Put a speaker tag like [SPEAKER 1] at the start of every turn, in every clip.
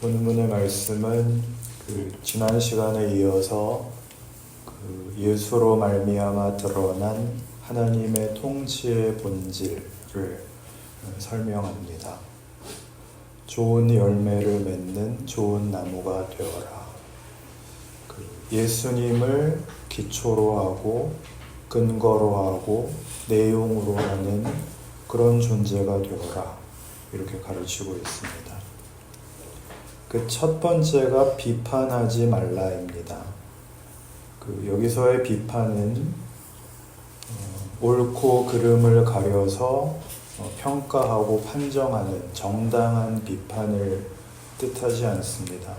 [SPEAKER 1] 본문의 말씀은 지난 시간에 이어서 예수로 말미암아 드러난 하나님의 통치의 본질을 설명합니다. 좋은 열매를 맺는 좋은 나무가 되어라. 예수님을 기초로 하고 근거로 하고 내용으로 하는 그런 존재가 되어라. 이렇게 가르치고 있습니다. 그 첫 번째가 비판하지 말라입니다. 여기서의 비판은 옳고 그름을 가려서 평가하고 판정하는 정당한 비판을 뜻하지 않습니다.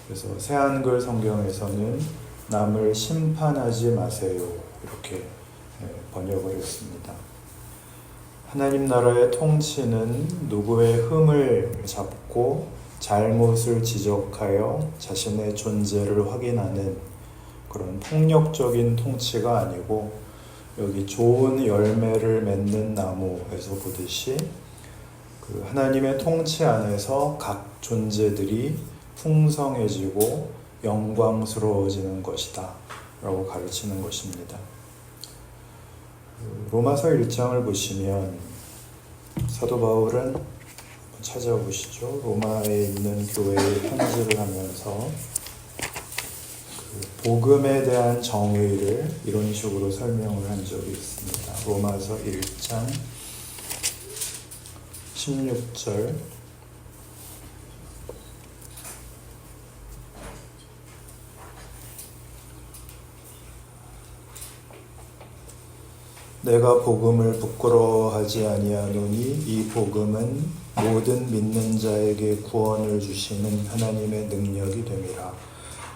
[SPEAKER 1] 그래서 새한글 성경에서는 남을 심판하지 마세요 이렇게 번역을 했습니다. 하나님 나라의 통치는 누구의 흠을 잡고 잘못을 지적하여 자신의 존재를 확인하는 그런 폭력적인 통치가 아니고, 여기 좋은 열매를 맺는 나무에서 보듯이 하나님의 통치 안에서 각 존재들이 풍성해지고 영광스러워지는 것이다 라고 가르치는 것입니다. 로마서 1장을 보시면 사도 바울은 찾아보시죠. 로마에 있는 교회에 편지를 하면서 복음에 대한 정의를 이런 식으로 설명을 한 적이 있습니다. 로마서 1장 16절 내가 복음을 부끄러워하지 아니하노니 이 복음은 모든 믿는 자에게 구원을 주시는 하나님의 능력이 됨이라.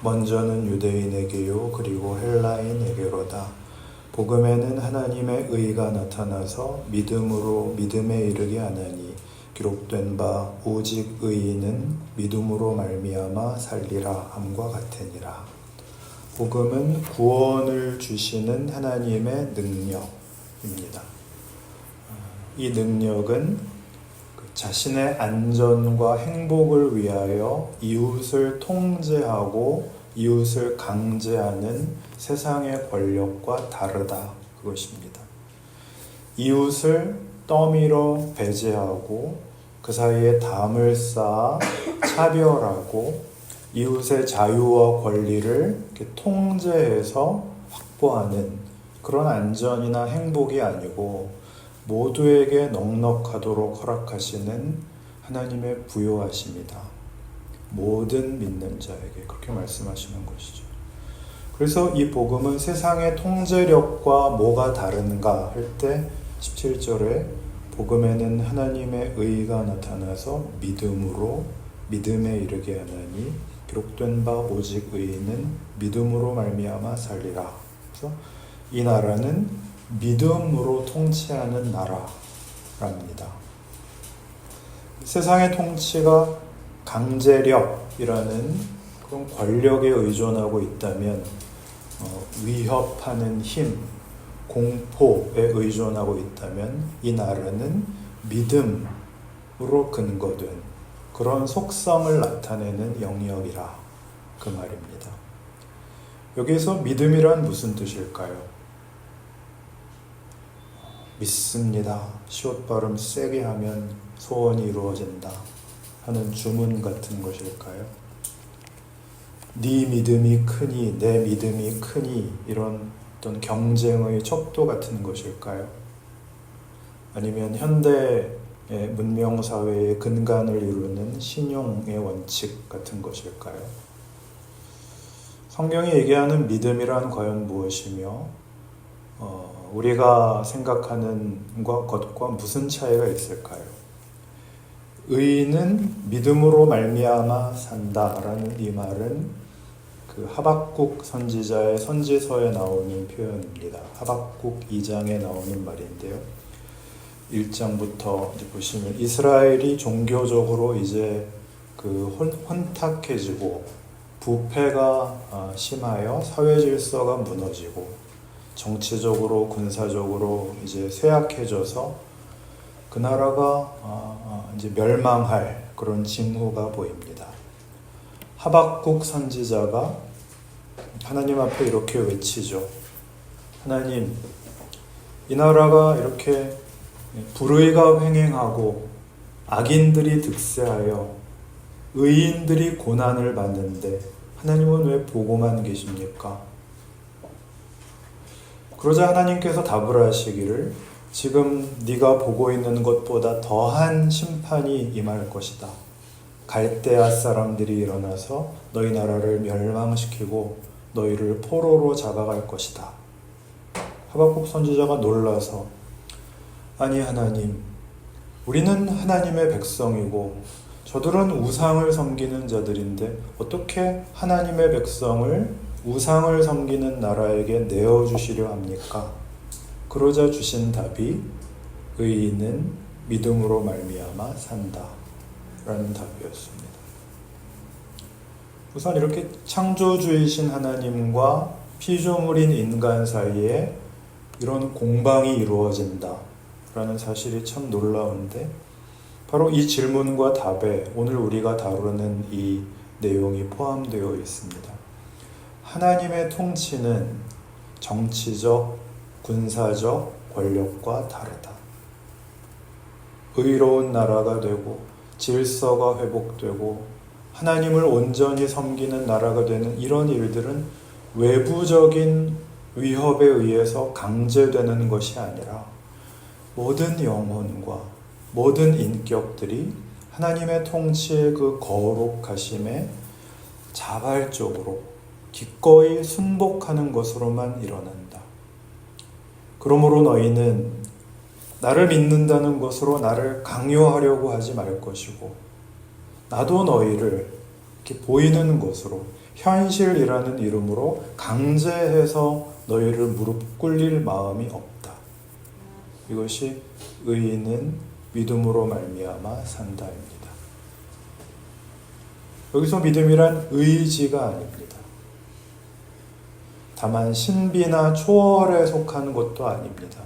[SPEAKER 1] 먼저는 유대인에게요 그리고 헬라인에게로다. 복음에는 하나님의 의가 나타나서 믿음으로 믿음에 이르게 하나니 기록된 바 오직 의인은 믿음으로 말미암아 살리라 함과 같으니라. 복음은 구원을 주시는 하나님의 능력입니다. 이 능력은 자신의 안전과 행복을 위하여 이웃을 통제하고 이웃을 강제하는 세상의 권력과 다르다, 그것입니다. 이웃을 떠밀어 배제하고 그 사이에 담을 쌓아 차별하고 이웃의 자유와 권리를 이렇게 통제해서 확보하는 그런 안전이나 행복이 아니고, 모두에게 넉넉하도록 허락하시는 하나님의 부요하심이다. 모든 믿는 자에게 그렇게 말씀하시는 것이죠. 그래서 이 복음은 세상의 통제력과 뭐가 다른가 할 때 17절에 복음에는 하나님의 의가 나타나서 믿음으로 믿음에 이르게 하나니 기록된 바 오직 의인은 믿음으로 말미암아 살리라. 그래서 이 나라는 믿음으로 통치하는 나라랍니다. 세상의 통치가 강제력이라는 그런 권력에 의존하고 있다면, 위협하는 힘, 공포에 의존하고 있다면 이 나라는 믿음으로 근거된 그런 속성을 나타내는 영역이라 그 말입니다. 여기서 믿음이란 무슨 뜻일까요? 믿습니다. 시옷 발음 세게 하면 소원이 이루어진다 하는 주문 같은 것일까요? 네 믿음이 크니 내 믿음이 크니 이런 어떤 경쟁의 척도 같은 것일까요? 아니면 현대의 문명사회의 근간을 이루는 신용의 원칙 같은 것일까요? 성경이 얘기하는 믿음이란 과연 무엇이며 우리가 생각하는 것과 무슨 차이가 있을까요? 의인은 믿음으로 말미암아 산다라는 이 말은 하박국 선지자의 선지서에 나오는 표현입니다. 하박국 2장에 나오는 말인데요. 1장부터 이제 보시면 이스라엘이 종교적으로 이제 혼탁해지고 부패가 심하여 사회 질서가 무너지고 정치적으로 군사적으로 이제 쇠약해져서 그 나라가 이제 멸망할 그런 징후가 보입니다. 하박국 선지자가 하나님 앞에 이렇게 외치죠. 하나님, 이 나라가 이렇게 불의가 횡행하고 악인들이 득세하여 의인들이 고난을 받는데 하나님은 왜 보고만 계십니까? 그러자 하나님께서 답을 하시기를 지금 네가 보고 있는 것보다 더한 심판이 임할 것이다. 갈대아 사람들이 일어나서 너희 나라를 멸망시키고 너희를 포로로 잡아갈 것이다. 하박국 선지자가 놀라서 아니 하나님, 우리는 하나님의 백성이고 저들은 우상을 섬기는 자들인데 어떻게 하나님의 백성을 우상을 섬기는 나라에게 내어주시려 합니까? 그러자 주신 답이 의인은 믿음으로 말미암아 산다 라는 답이었습니다. 우선 이렇게 창조주이신 하나님과 피조물인 인간 사이에 이런 공방이 이루어진다 라는 사실이 참 놀라운데 바로 이 질문과 답에 오늘 우리가 다루는 이 내용이 포함되어 있습니다. 하나님의 통치는 정치적, 군사적 권력과 다르다. 의로운 나라가 되고 질서가 회복되고 하나님을 온전히 섬기는 나라가 되는 이런 일들은 외부적인 위협에 의해서 강제되는 것이 아니라 모든 영혼과 모든 인격들이 하나님의 통치의 그 거룩하심에 자발적으로 기꺼이 순복하는 것으로만 일어난다. 그러므로 너희는 나를 믿는다는 것으로 나를 강요하려고 하지 말 것이고 나도 너희를 이렇게 보이는 것으로 현실이라는 이름으로 강제해서 너희를 무릎 꿇릴 마음이 없다. 이것이 의인은 믿음으로 말미암아 산다입니다. 여기서 믿음이란 의지가 아닙니다. 다만 신비나 초월에 속한 것도 아닙니다.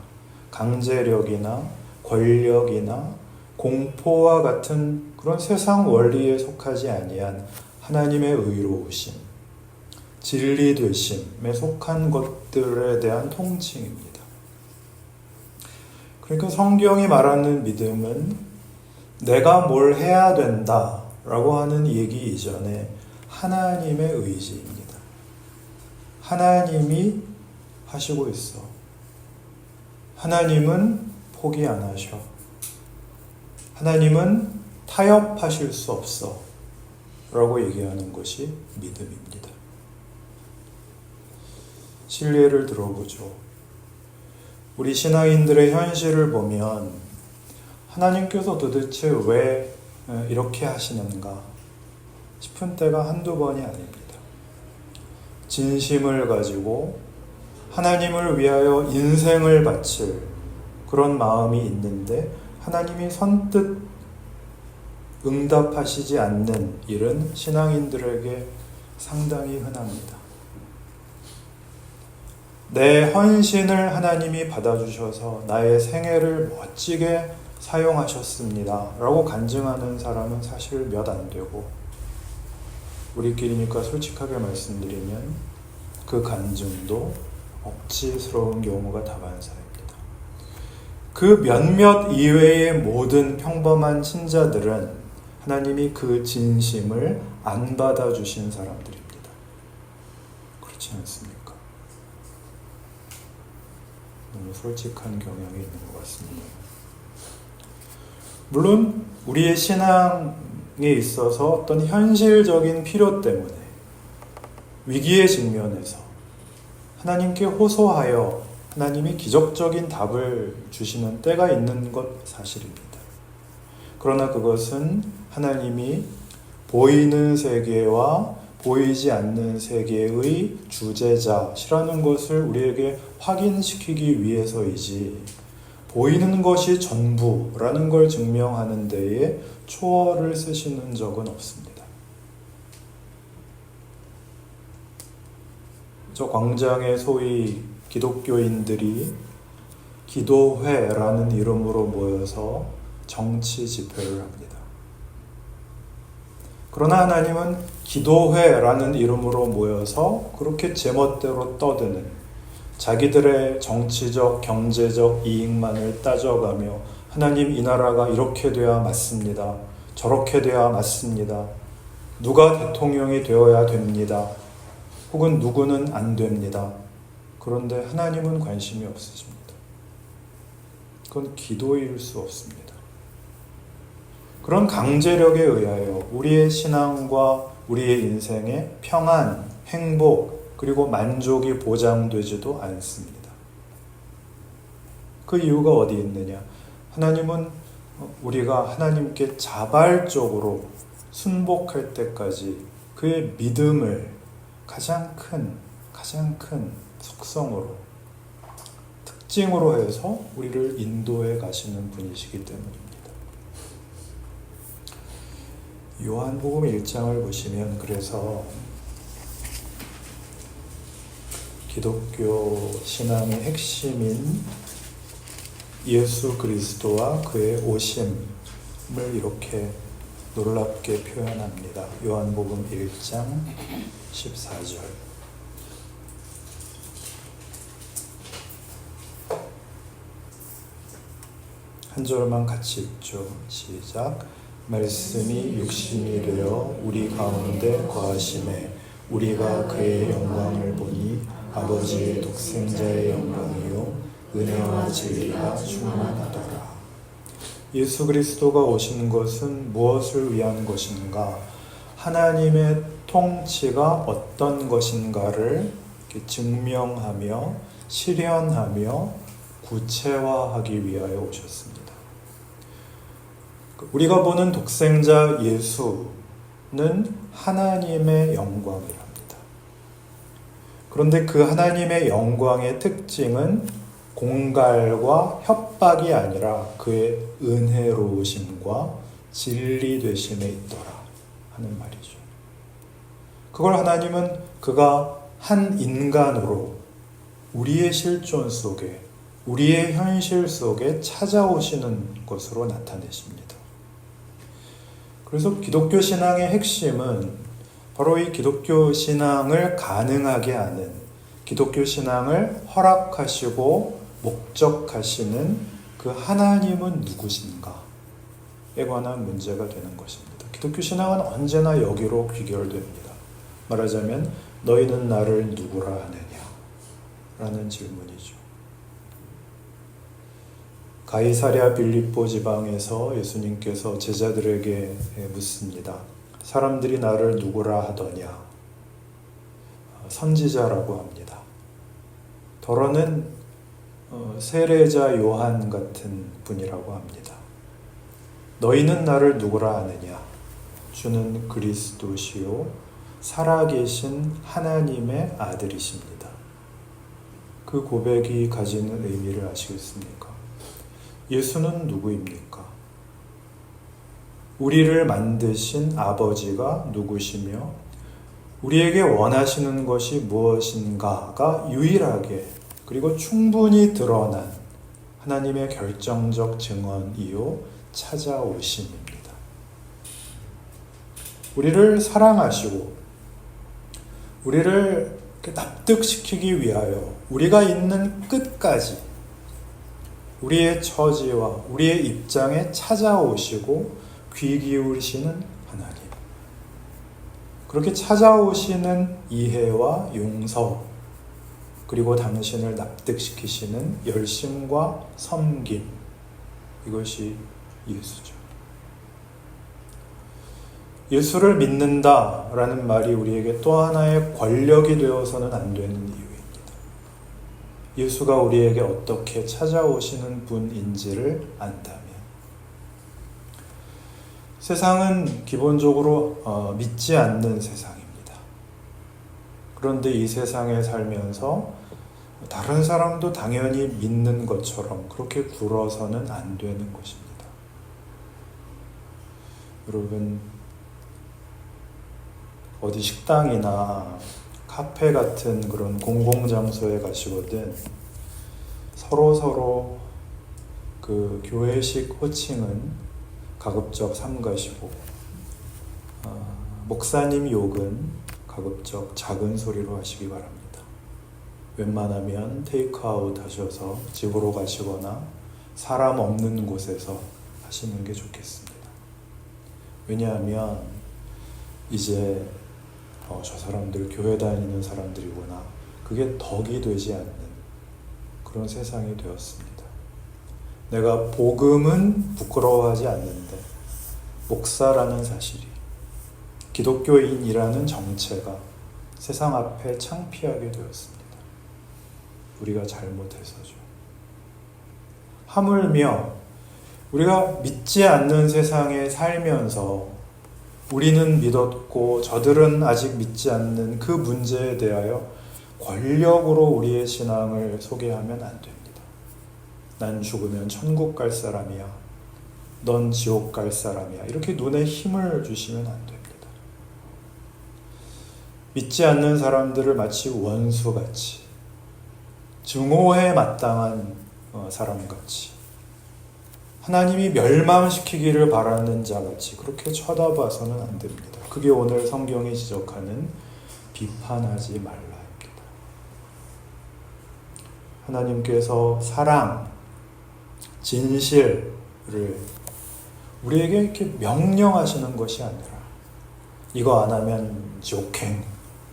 [SPEAKER 1] 강제력이나 권력이나 공포와 같은 그런 세상 원리에 속하지 아니한 하나님의 의로우심, 진리되심에 속한 것들에 대한 통칭입니다. 그러니까 성경이 말하는 믿음은 내가 뭘 해야 된다 라고 하는 얘기 이전에 하나님의 의지입니다. 하나님이 하시고 있어. 하나님은 포기 안 하셔. 하나님은 타협하실 수 없어 라고 얘기하는 것이 믿음입니다. 실례를 들어보죠. 우리 신앙인들의 현실을 보면 하나님께서 도대체 왜 이렇게 하시는가 싶은 때가 한두 번이 아닙니다. 진심을 가지고 하나님을 위하여 인생을 바칠 그런 마음이 있는데 하나님이 선뜻 응답하시지 않는 일은 신앙인들에게 상당히 흔합니다. 내 헌신을 하나님이 받아주셔서 나의 생애를 멋지게 사용하셨습니다 라고 간증하는 사람은 사실 몇 안 되고 우리끼리니까 솔직하게 말씀드리면 그 간증도 억지스러운 경우가 다반사입니다. 그 몇몇 이외의 모든 평범한 신자들은 하나님이 그 진심을 안 받아주신 사람들입니다. 그렇지 않습니까? 너무 솔직한 경향이 있는 것 같습니다. 물론 우리의 신앙에 있어서 어떤 현실적인 필요 때문에 위기의 직면에서 하나님께 호소하여 하나님이 기적적인 답을 주시는 때가 있는 것 사실입니다. 그러나 그것은 하나님이 보이는 세계와 보이지 않는 세계의 주재자시라는 것을 우리에게 확인시키기 위해서이지 보이는 것이 전부라는 걸 증명하는 데에 초월을 쓰시는 적은 없습니다. 저 광장에 소위 기독교인들이 기도회라는 이름으로 모여서 정치 집회를 합니다. 그러나 하나님은 기도회라는 이름으로 모여서 그렇게 제멋대로 떠드는, 자기들의 정치적, 경제적 이익만을 따져가며 하나님, 이 나라가 이렇게 돼야 맞습니다. 저렇게 돼야 맞습니다. 누가 대통령이 되어야 됩니다. 혹은 누구는 안 됩니다. 그런데 하나님은 관심이 없으십니다. 그건 기도일 수 없습니다. 그런 강제력에 의하여 우리의 신앙과 우리의 인생의 평안, 행복, 그리고 만족이 보장되지도 않습니다. 그 이유가 어디 있느냐? 하나님은 우리가 하나님께 자발적으로 순복할 때까지 그의 믿음을 가장 큰 속성으로, 특징으로 해서 우리를 인도해 가시는 분이시기 때문입니다. 요한복음 1장을 보시면 그래서 기독교 신앙의 핵심인 예수 그리스도와 그의 오심을 이렇게 놀랍게 표현합니다. 요한복음 1장 14절. 한 절만 같이 읽죠. 시작. 말씀이 육신이 되어 우리 가운데 거하심에 우리가 그의 영광을 보니 아버지의 독생자의 영광이요 은혜와 진리가 충만하더라. 예수 그리스도가 오신 것은 무엇을 위한 것인가? 하나님의 통치가 어떤 것인가를 증명하며 실현하며 구체화하기 위하여 오셨습니다. 우리가 보는 독생자 예수는 하나님의 영광이랍니다. 그런데 그 하나님의 영광의 특징은 공갈과 협박이 아니라 그의 은혜로우심과 진리 되심에 있더라 하는 말이죠. 그걸 하나님은 그가 한 인간으로 우리의 실존 속에, 우리의 현실 속에 찾아오시는 것으로 나타내십니다. 그래서 기독교 신앙의 핵심은 바로 이 기독교 신앙을 가능하게 하는, 기독교 신앙을 허락하시고 목적하시는 그 하나님은 누구신가에 관한 문제가 되는 것입니다. 기독교 신앙은 언제나 여기로 귀결됩니다. 말하자면 너희는 나를 누구라 하느냐? 라는 질문이죠. 가이사랴 빌립보 지방에서 예수님께서 제자들에게 묻습니다. 사람들이 나를 누구라 하더냐? 선지자라고 합니다. 더러는 세례자 요한 같은 분이라고 합니다. 너희는 나를 누구라 하느냐? 주는 그리스도시요 살아계신 하나님의 아들이십니다. 그 고백이 가지는 의미를 아시겠습니까? 예수는 누구입니까? 우리를 만드신 아버지가 누구시며 우리에게 원하시는 것이 무엇인가가 유일하게 그리고 충분히 드러난 하나님의 결정적 증언이요 찾아오심입니다. 우리를 사랑하시고 우리를 납득시키기 위하여 우리가 있는 끝까지 우리의 처지와 우리의 입장에 찾아오시고 귀 기울이시는 하나님, 그렇게 찾아오시는 이해와 용서, 그리고 당신을 납득시키시는 열심과 섬김, 이것이 예수죠. 예수를 믿는다라는 말이 우리에게 또 하나의 권력이 되어서는 안 되는 이유입니다. 예수가 우리에게 어떻게 찾아오시는 분인지를 안다면, 세상은 기본적으로 믿지 않는 세상입니다. 그런데 이 세상에 살면서 다른 사람도 당연히 믿는 것처럼 그렇게 굴어서는 안 되는 것입니다. 여러분, 어디 식당이나 카페 같은 그런 공공장소에 가시거든 서로 그 교회식 호칭은 가급적 삼가시고 목사님 욕은 가급적 작은 소리로 하시기 바랍니다. 웬만하면 테이크아웃 하셔서 집으로 가시거나 사람 없는 곳에서 하시는 게 좋겠습니다. 왜냐하면 이제 저 사람들 교회 다니는 사람들이구나, 그게 덕이 되지 않는 그런 세상이 되었습니다. 내가 복음은 부끄러워하지 않는데 목사라는 사실이, 기독교인이라는 정체가 세상 앞에 창피하게 되었습니다. 우리가 잘못해서죠. 하물며 우리가 믿지 않는 세상에 살면서 우리는 믿었고 저들은 아직 믿지 않는 그 문제에 대하여 권력으로 우리의 신앙을 소개하면 안 됩니다. 난 죽으면 천국 갈 사람이야, 넌 지옥 갈 사람이야, 이렇게 눈에 힘을 주시면 안 됩니다. 믿지 않는 사람들을 마치 원수같이, 증오에 마땅한 사람같이, 하나님이 멸망시키기를 바라는 자같이 그렇게 쳐다봐서는 안 됩니다. 그게 오늘 성경이 지적하는 비판하지 말라입니다. 하나님께서 사랑, 진실을 우리에게 이렇게 명령하시는 것이 아니라, 이거 안 하면 지옥행,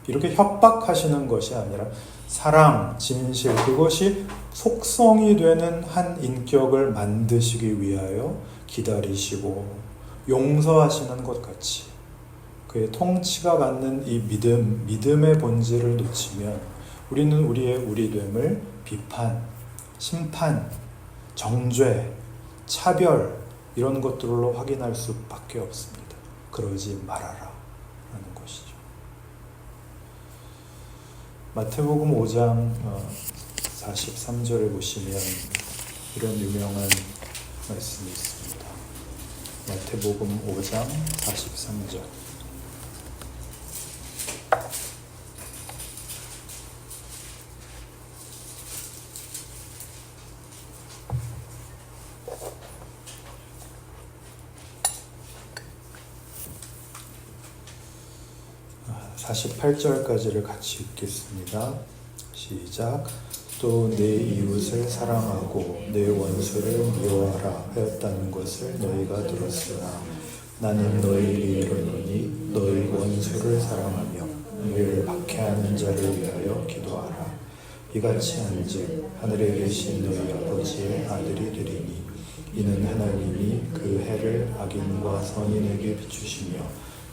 [SPEAKER 1] 이렇게 협박하시는 것이 아니라 사랑, 진실, 그것이 속성이 되는 한 인격을 만드시기 위하여 기다리시고 용서하시는 것 같이, 그의 통치가 갖는 이 믿음의 본질을 놓치면 우리는 우리의 우리됨을 비판, 심판, 정죄, 차별, 이런 것들로 확인할 수밖에 없습니다. 그러지 말아라 라는 것이죠. 마태복음 5장 43절에 보시면 이런 유명한 말씀이 있습니다. 마태복음 5장 43절. 아, 48절까지를 같이 읽겠습니다. 시작. 또 내 이웃을 사랑하고 내 원수를 미워하라 하였다는 것을 너희가 들었으나 나는 너희에게 이르노니 너희 원수를 사랑하며 너희를 박해하는 자를 위하여 기도하라. 이같이 한즉 하늘에 계신 너희 아버지의 아들이 되리니 이는 하나님이 그 해를 악인과 선인에게 비추시며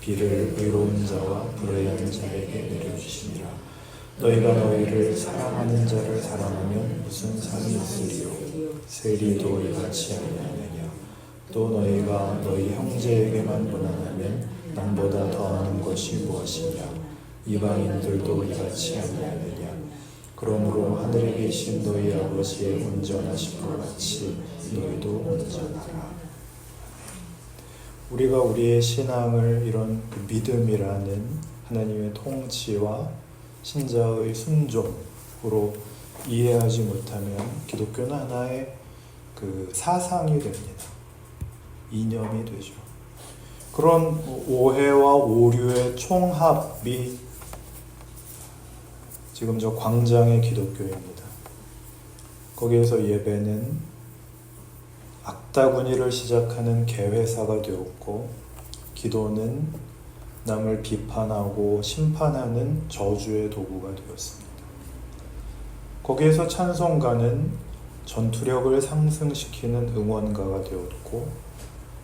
[SPEAKER 1] 비를 의로운 자와 불의한 자에게 내려주시니라. 너희가 너희를 사랑하는 자를 사랑하면 무슨 상이 있으리요? 세리도 이같이 아니하느냐? 또 너희가 너희 형제에게만 무난하면 남보다 더하는 것이 무엇이냐? 이방인들도 이같이 아니하느냐? 그러므로 하늘에 계신 너희 아버지의 온전하신 것 같이 너희도 온전하라. 우리가 우리의 신앙을 이런 그 믿음이라는 하나님의 통치와 신자의 순종으로 이해하지 못하면 기독교는 하나의 그 사상이 됩니다. 이념이 되죠. 그런 오해와 오류의 총합이 지금 저 광장의 기독교입니다. 거기에서 예배는 악다구니를 시작하는 개회사가 되었고, 기도는 남을 비판하고 심판하는 저주의 도구가 되었습니다. 거기에서 찬송가는 전투력을 상승시키는 응원가가 되었고,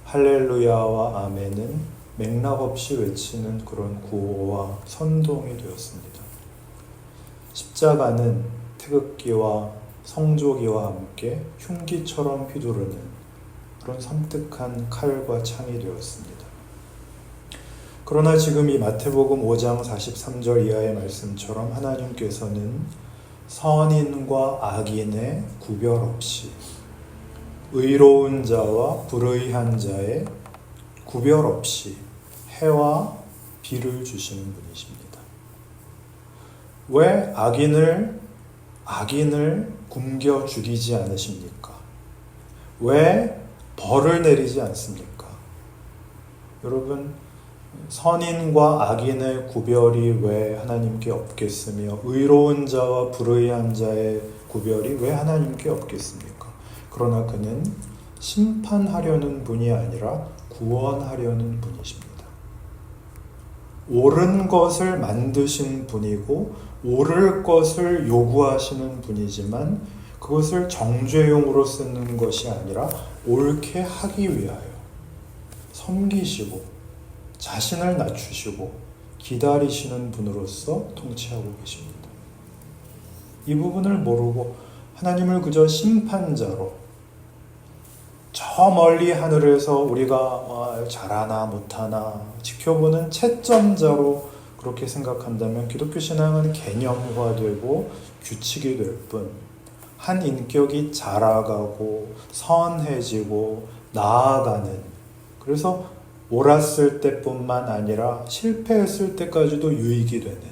[SPEAKER 1] 할렐루야와 아멘은 맥락 없이 외치는 그런 구호와 선동이 되었습니다. 십자가는 태극기와 성조기와 함께 흉기처럼 휘두르는 그런 섬뜩한 칼과 창이 되었습니다. 그러나 지금 이 마태복음 5장 43절 이하의 말씀처럼 하나님께서는 선인과 악인의 구별 없이, 의로운 자와 불의한 자의 구별 없이 해와 비를 주시는 분이십니다. 왜 악인을 굶겨 죽이지 않으십니까? 왜 벌을 내리지 않습니까? 여러분, 선인과 악인의 구별이 왜 하나님께 없겠으며 의로운 자와 불의한 자의 구별이 왜 하나님께 없겠습니까? 그러나 그는 심판하려는 분이 아니라 구원하려는 분이십니다. 옳은 것을 만드신 분이고 옳을 것을 요구하시는 분이지만 그것을 정죄용으로 쓰는 것이 아니라 옳게 하기 위하여 섬기시고 자신을 낮추시고 기다리시는 분으로서 통치하고 계십니다. 이 부분을 모르고 하나님을 그저 심판자로 저 멀리 하늘에서 우리가 잘하나 못하나 지켜보는 채점자로 그렇게 생각한다면 기독교 신앙은 개념화되고 규칙이 될 뿐 한 인격이 자라가고 선해지고 나아가는, 그래서 옳았을 때뿐만 아니라 실패했을 때까지도 유익이 되는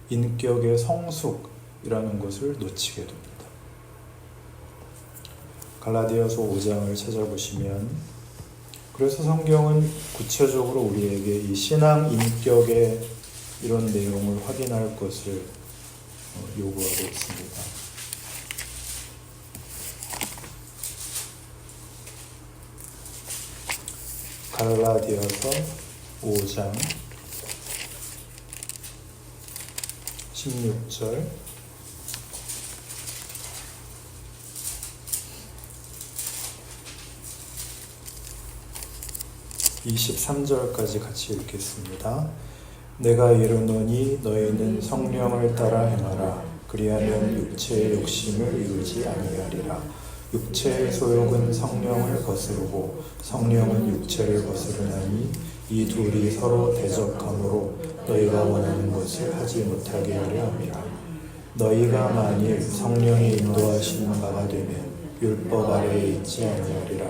[SPEAKER 1] 인격의 성숙이라는 것을 놓치게 됩니다. 갈라디아서 5장을 찾아보시면, 그래서 성경은 구체적으로 우리에게 이 신앙 인격의 이런 내용을 확인할 것을 요구하고 있습니다. 갈라디아서 5장 16절 23절까지 같이 읽겠습니다. 내가 이르노니 너희는 성령을 따라 행하라. 그리하면 육체의 욕심을 이루지 아니하리라. 육체의 소욕은 성령을 거스르고 성령은 육체를 거스르나니 이 둘이 서로 대적하므로 너희가 원하는 것을 하지 못하게 하려 함이라. 너희가 만일 성령이 인도하시는 바가 되면 율법 아래에 있지 아니하리라.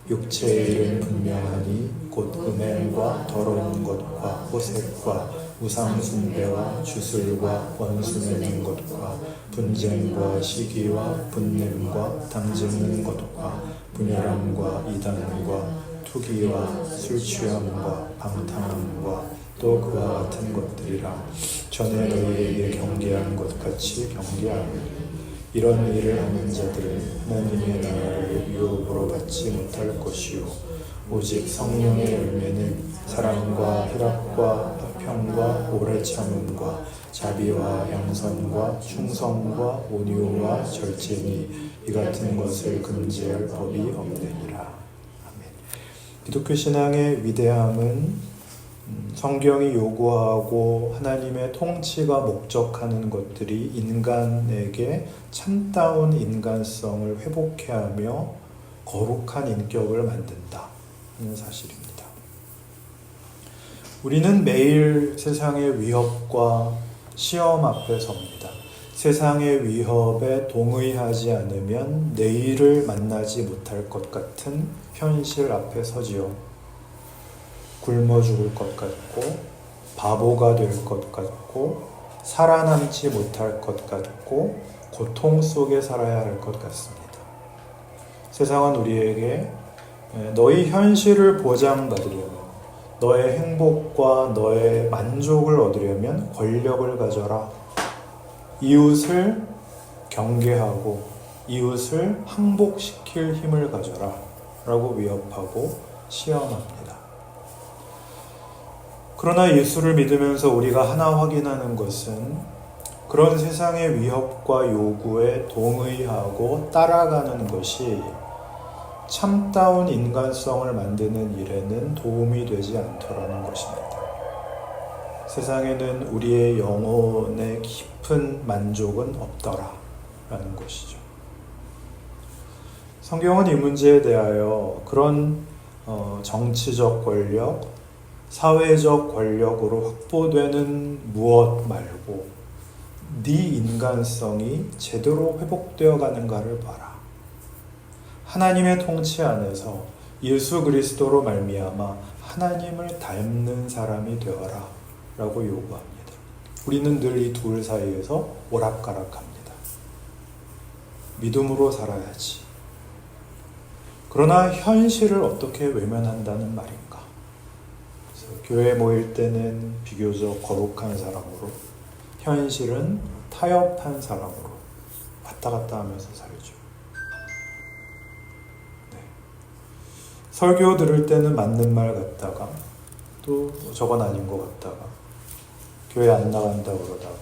[SPEAKER 1] 육체의 일은 분명하니 곧 음행과 더러운 것과 호색과 우상 숭배와 주술과 원수 맺는 것과 분쟁과 시기와 분냄과 당짓는 것과 분열함과 이단과 투기와 술 취함과 방탕함과 또 그와 같은 것들이라. 전에 너희에게 경계한 것 같이 경계하노니 이런 일을 하는 자들은 하나님의 나라를 유업으로 받지 못할 것이요 오직 성령의 열매는 사랑과 희락과 화평과 오래 참음과 자비와 양선과 충성과 온유와 절제니 이 같은 것을 금지할 법이 없느니라. 아멘. 기독교 신앙의 위대함은 성경이 요구하고 하나님의 통치가 목적하는 것들이 인간에게 참다운 인간성을 회복해 하며 거룩한 인격을 만든다 하는 사실입니다. 우리는 매일 세상의 위협과 시험 앞에 섭니다. 세상의 위협에 동의하지 않으면 내일을 만나지 못할 것 같은 현실 앞에 서지요. 굶어 죽을 것 같고 바보가 될 것 같고 살아남지 못할 것 같고 고통 속에 살아야 할 것 같습니다. 세상은 우리에게 너희 현실을 보장받으려면, 너의 행복과 너의 만족을 얻으려면 권력을 가져라. 이웃을 경계하고 이웃을 항복시킬 힘을 가져라 라고 위협하고 시험합니다. 그러나 예수를 믿으면서 우리가 하나 확인하는 것은 그런 세상의 위협과 요구에 동의하고 따라가는 것이 참다운 인간성을 만드는 일에는 도움이 되지 않더라는 것입니다. 세상에는 우리의 영혼의 깊은 만족은 없더라 라는 것이죠. 성경은 이 문제에 대하여 그런 정치적 권력, 사회적 권력으로 확보되는 무엇 말고 네 인간성이 제대로 회복되어 가는가를 봐라. 하나님의 통치 안에서 예수 그리스도로 말미암아 하나님을 닮는 사람이 되어라 라고 요구합니다. 우리는 늘 이 둘 사이에서 오락가락합니다. 믿음으로 살아야지. 그러나 현실을 어떻게 외면한다는 말인가? 그래서 교회 모일 때는 비교적 거룩한 사람으로, 현실은 타협한 사람으로 왔다 갔다 하면서 살죠. 네. 설교 들을 때는 맞는 말 같다가 또 저건 아닌 것 같다가 교회 안 나간다 그러다가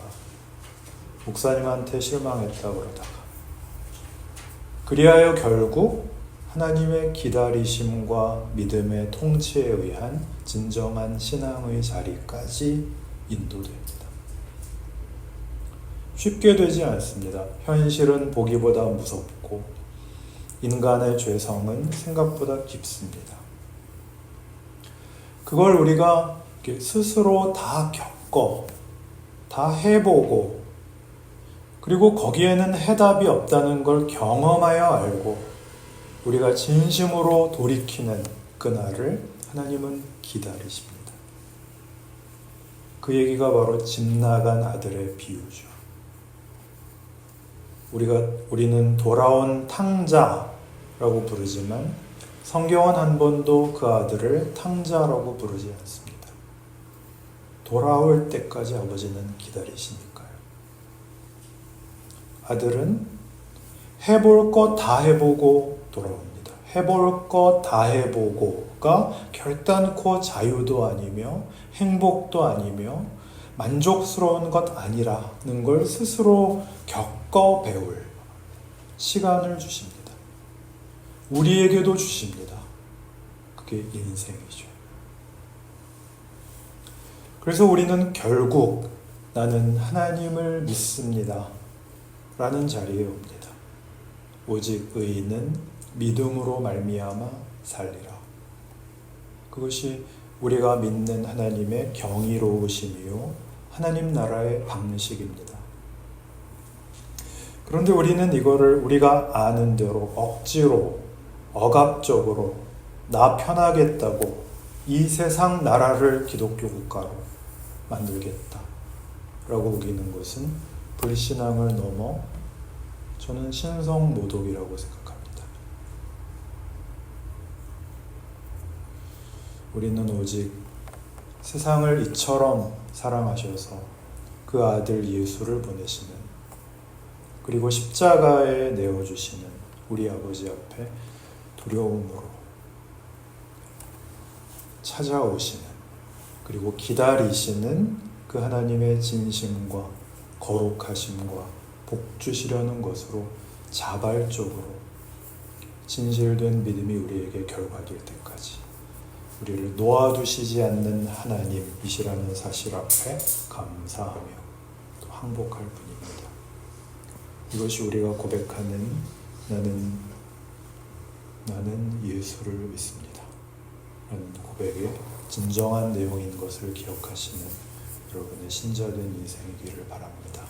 [SPEAKER 1] 목사님한테 실망했다 그러다가 그리하여 결국 하나님의 기다리심과 믿음의 통치에 의한 진정한 신앙의 자리까지 인도됩니다. 쉽게 되지 않습니다. 현실은 보기보다 무섭고 인간의 죄성은 생각보다 깊습니다. 그걸 우리가 스스로 다 겪어, 다 해보고, 그리고 거기에는 해답이 없다는 걸 경험하여 알고 우리가 진심으로 돌이키는 그날을 하나님은 기다리십니다. 그 얘기가 바로 집 나간 아들의 비유죠. 우리는 돌아온 탕자라고 부르지만 성경은 한 번도 그 아들을 탕자라고 부르지 않습니다. 돌아올 때까지 아버지는 기다리시니까요. 아들은 해볼 것 다 해보고 돌아옵니다. 해볼 것 다 해보고가 결단코 자유도 아니며 행복도 아니며 만족스러운 것 아니라는 걸 스스로 겪어 배울 시간을 주십니다. 우리에게도 주십니다. 그게 인생이죠. 그래서 우리는 결국 나는 하나님을 믿습니다 라는 자리에 옵니다. 오직 의인은 믿음으로 말미암아 살리라. 그것이 우리가 믿는 하나님의 경이로우심이요 하나님 나라의 방식입니다. 그런데 우리는 이거를 우리가 아는 대로 억지로 억압적으로 나 편하겠다고 이 세상 나라를 기독교 국가로 만들겠다 라고 우기는 것은 불신앙을 넘어 저는 신성모독이라고 생각합니다. 우리는 오직 세상을 이처럼 사랑하셔서 그 아들 예수를 보내시는, 그리고 십자가에 내어주시는 우리 아버지 앞에 두려움으로 찾아오시는, 그리고 기다리시는 그 하나님의 진심과 거룩하심과 복 주시려는 것으로 자발적으로 진실된 믿음이 우리에게 결과될 때까지 우리를 놓아두시지 않는 하나님이시라는 사실 앞에 감사하며 또 항복할 뿐입니다. 이것이 우리가 고백하는 나는 예수를 믿습니다 라는 고백의 진정한 내용인 것을 기억하시는 여러분의 신자된 인생이기를 바랍니다.